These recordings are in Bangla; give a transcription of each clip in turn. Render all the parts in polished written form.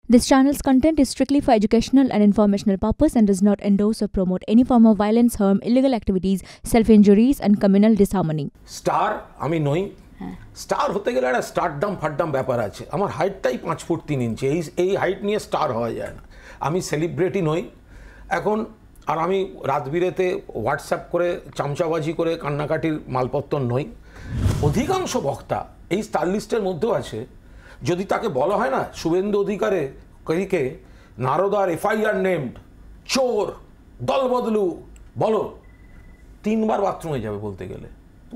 This channel's content is strictly for educational and informational purpose and does not endorse or promote any form of violence, harm, illegal activities, self-injuries and communal disharmony. Star আমি নই। স্টার হতে গেলে একটা স্টারডাম ফাড্ডাম ব্যাপার আছে। আমার হাইটটাই 5 ফুট 3 ইঞ্চি। এই হাইট নিয়ে স্টার হওয়া যায় না। আমি সেলিব্রিটি নই এখন। আর আমি রাতবিরেতে হোয়াটসঅ্যাপ করে চামচাবাজি করে কান্নাকাটির মালপত্র নই। অধিকাংশ বক্তা এই স্টার লিস্টের মধ্যেও আছে। যদি তাকে বলা হয় না শুভেন্দু অধিকারীকে নারদার এফআইআর নেমড, চোর, দল বদলু, বলো 3 বার বাথরুমে যাবে বলতে গেলে।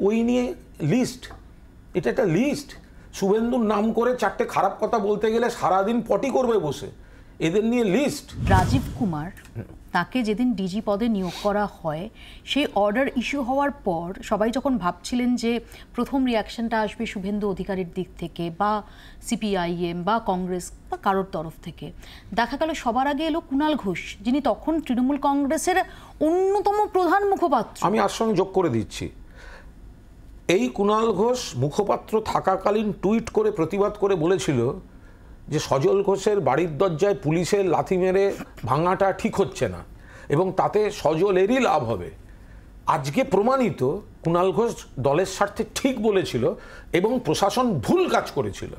ওই নিয়ে লিস্ট, এটা একটা লিস্ট। শুভেন্দুর নাম করে 4টে খারাপ কথা বলতে গেলে সারাদিন পটি করবে বসে, এদের নিয়ে লিস্ট। রাজীব কুমার তাকে যেদিন ডিজি পদে নিয়োগ করা হয়, সেই অর্ডার ইস্যু হওয়ার পর সবাই যখন ভাবছিলেন যে প্রথম রিয়াকশনটা আসবে শুভেন্দু অধিকারীর দিক থেকে বা সিপিআইএম বা কংগ্রেস বা কারোর তরফ থেকে, দেখা গেল সবার আগে এলো কুণাল ঘোষ, যিনি তখন তৃণমূল কংগ্রেসের অন্যতম প্রধান মুখপাত্র। আমি আর সঙ্গে যোগ করে দিচ্ছি, এই কুণাল ঘোষ মুখপাত্র থাকাকালীন টুইট করে প্রতিবাদ করে বলেছিল যে সজল ঘোষের বাড়ির দরজায় পুলিশের লাথি মেরে ভাঙাটা ঠিক হচ্ছে না এবং তাতে সজলেরই লাভ হবে। আজকে প্রমাণিত কুণাল ঘোষ দলের স্বার্থে ঠিক বলেছিল এবং প্রশাসন ভুল কাজ করেছিল।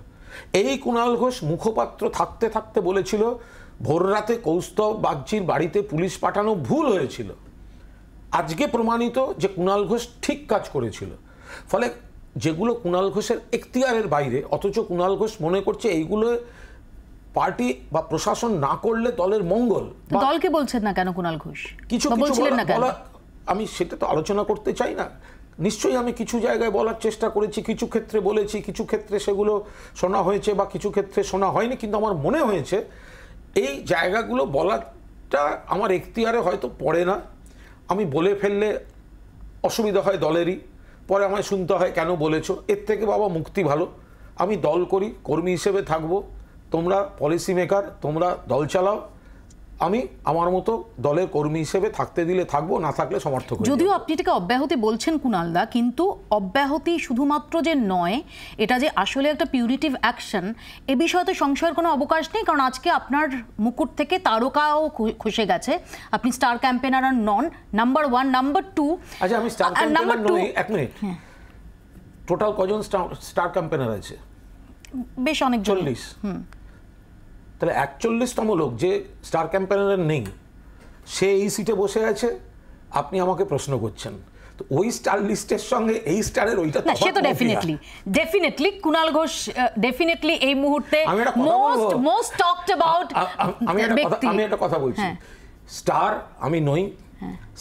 এই কুণাল ঘোষ মুখপাত্র থাকতে থাকতে বলেছিল ভোররাতে কৌস্তব বাগচির বাড়িতে পুলিশ পাঠানো ভুল হয়েছিল। আজকে প্রমাণিত যে কুণাল ঘোষ ঠিক কাজ করেছিল। ফলে যেগুলো কুণাল ঘোষের এখতিয়ারের বাইরে, অথচ কুণাল ঘোষ মনে করছে এইগুলো পার্টি বা প্রশাসন না করলে দলের মঙ্গল। দলকে বলছেন না কেন কুণাল ঘোষ? কিছু আমি সেটা তো আলোচনা করতে চাই না। নিশ্চয়ই আমি কিছু জায়গায় বলার চেষ্টা করেছি, কিছু ক্ষেত্রে বলেছি, কিছু ক্ষেত্রে সেগুলো শোনা হয়েছে বা কিছু ক্ষেত্রে শোনা হয়নি, কিন্তু আমার মনে হয়েছে এই জায়গাগুলো বলাটা আমার এখতিয়ারে হয়তো পড়ে না। আমি বলে ফেললে অসুবিধা হয় দলেরই, পরে আমায় শুনতে হয় কেন বলেছো। এর থেকে বাবা মুক্তি ভালো। আমি দল করি, কর্মী হিসেবে থাকবো, তোমরা পলিসি মেকার, তোমরা দল চালাও, আমি আমার মতো দলের কর্মী হিসেবে থাকতে দিলে থাকবো, না থাকলে সমর্থক। যদিও আপনি এটাকে অব্যাহতি বলছেন কুণালদা, কিন্তু অব্যাহতি শুধুমাত্র যে নয়, এটা যে আসলে একটা পিউরিটিভ অ্যাকশন, এ বিষয়ে তো সংশয়ের কোনো অবকাশ নেই। কারণ আজকে আপনার মুকুট থেকে তারকাও খসে গেছে। আপনি স্টার ক্যাম্পেনার আর নন, নাম্বার 1, নাম্বার 2। আচ্ছা, আমি স্টার ক্যাম্পেনার নই। এক মিনিট, টোটাল কজন স্টার ক্যাম্পেনার আছে? বেশ অনেক, 40। তাহলে 41তম লোক যে স্টার ক্যাম্পেনার নেই, সে এই সিটে বসে আছে, আপনি আমাকে প্রশ্ন করছেন। তো ওই স্টার লিস্টের সঙ্গে এই স্টারের ওইটা না, সে তো ডেফিনেটলি কুণাল ঘোষ ডেফিনেটলি এই মুহূর্তে মোস্ট টকড অ্যাবাউট। আমি একটা কথা বলছি, স্টার আমি নই।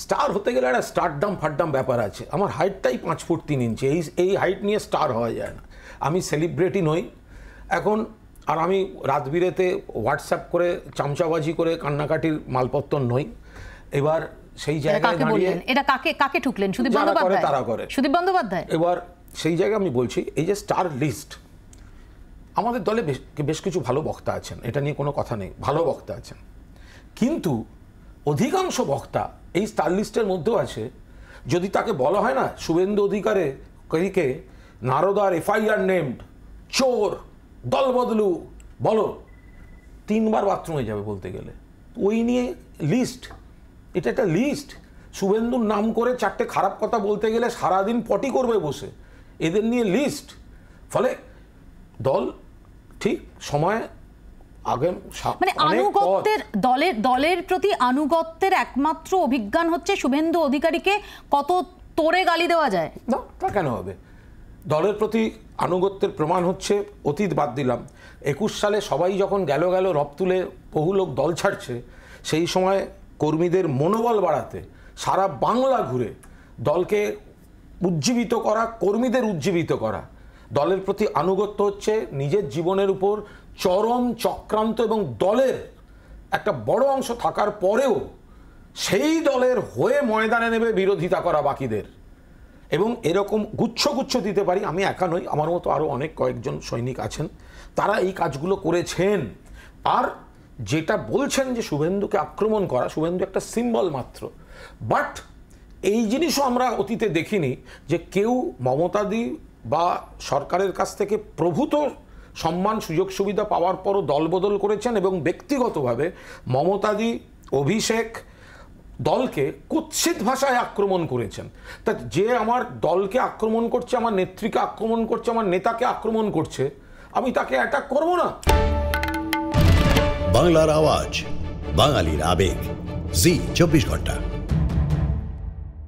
স্টার হতে গেলে একটা স্টারডাম ফাড্ডাম ব্যাপার আছে। আমার হাইটটাই 5 ফুট 3 ইঞ্চি। এই হাইট নিয়ে স্টার হওয়া যায় না। আমি সেলিব্রিটি নই এখন। আর আমি রাতবিরেতে হোয়াটসঅ্যাপ করে চামচাবাজি করে কান্নাকাটির মালপত্র নই। এবার সেই জায়গায় দাঁড়িয়ে এটা কাকে ঠুকলেন? সুদীপ বন্দ্যোপাধ্যায়? তারা করে সুদীপ বন্দ্যোপাধ্যায়। এবার সেই জায়গায় আমি বলছি, এই যে স্টার লিস্ট, আমাদের দলে বেশ কিছু ভালো বক্তা আছেন, এটা নিয়ে কোনো কথা নেই, ভালো বক্তা আছেন, কিন্তু অধিকাংশ বক্তা এই স্টার লিস্টের মধ্যেও আছে। যদি তাকে বলা হয় না শুভেন্দু অধিকারীকে নারদার এফআইআর নেমড, চোর, দল বদলু, বলো 3 বার বাথরুমে যাবে বলতে গেলে। ওই নিয়ে লিস্ট, এটা একটা লিস্ট। শুভেন্দুর নাম করে 4টে খারাপ কথা বলতে গেলে সারাদিন পটি করবে বসে, এদের নিয়ে লিস্ট। ফলে দল ঠিক সময় আগে মানে আনুগত্যের দলের প্রতি আনুগত্যের একমাত্র অভিজ্ঞান হচ্ছে শুভেন্দু অধিকারীকে কত তোরে গালি দেওয়া যায়। না, তা কেন হবে? দলের প্রতি আনুগত্যের প্রমাণ হচ্ছে, অতীত বাদ দিলাম, 21 সালে সবাই যখন গেল রব তুলে বহু লোক দল ছাড়ছে, সেই সময় কর্মীদের মনোবল বাড়াতে সারা বাংলা ঘুরে দলকে উজ্জীবিত করা, কর্মীদের উজ্জীবিত করা। দলের প্রতি আনুগত্য হচ্ছে নিজের জীবনের উপর চরম চক্রান্ত এবং দলের একটা বড় অংশ থাকার পরেও সেই দলের হয়ে ময়দানে নেবে বিরোধিতা করা বাকিদের, এবং এরকম গুচ্ছ দিতে পারি। আমি একা নই, আমার মতো আরও অনেক কয়েকজন সৈনিক আছেন, তারা এই কাজগুলো করেছেন। আর যেটা বলছেন যে শুভেন্দুকে আক্রমণ করা, শুভেন্দু একটা সিম্বল মাত্র। বাট এই জিনিসও আমরা অতীতে দেখিনি যে কেউ মমতাদি বা সরকারের কাছ থেকে প্রভূত সম্মান সুযোগ সুবিধা পাওয়ার পরও দলবদল করেছেন এবং ব্যক্তিগতভাবে মমতাদি, অভিষেক দলকে কুৎসিত ভাষায় আক্রমণ করেছেন। তা যে আমার দলকে আক্রমণ করছে, আমার নেত্রীকে আক্রমণ করছে, আমার নেতাকে আক্রমণ করছে, আমি তাকে অ্যাটাক করব না? বাংলার আওয়াজ, বাঙালির আবেগ, জি 24 ঘন্টা।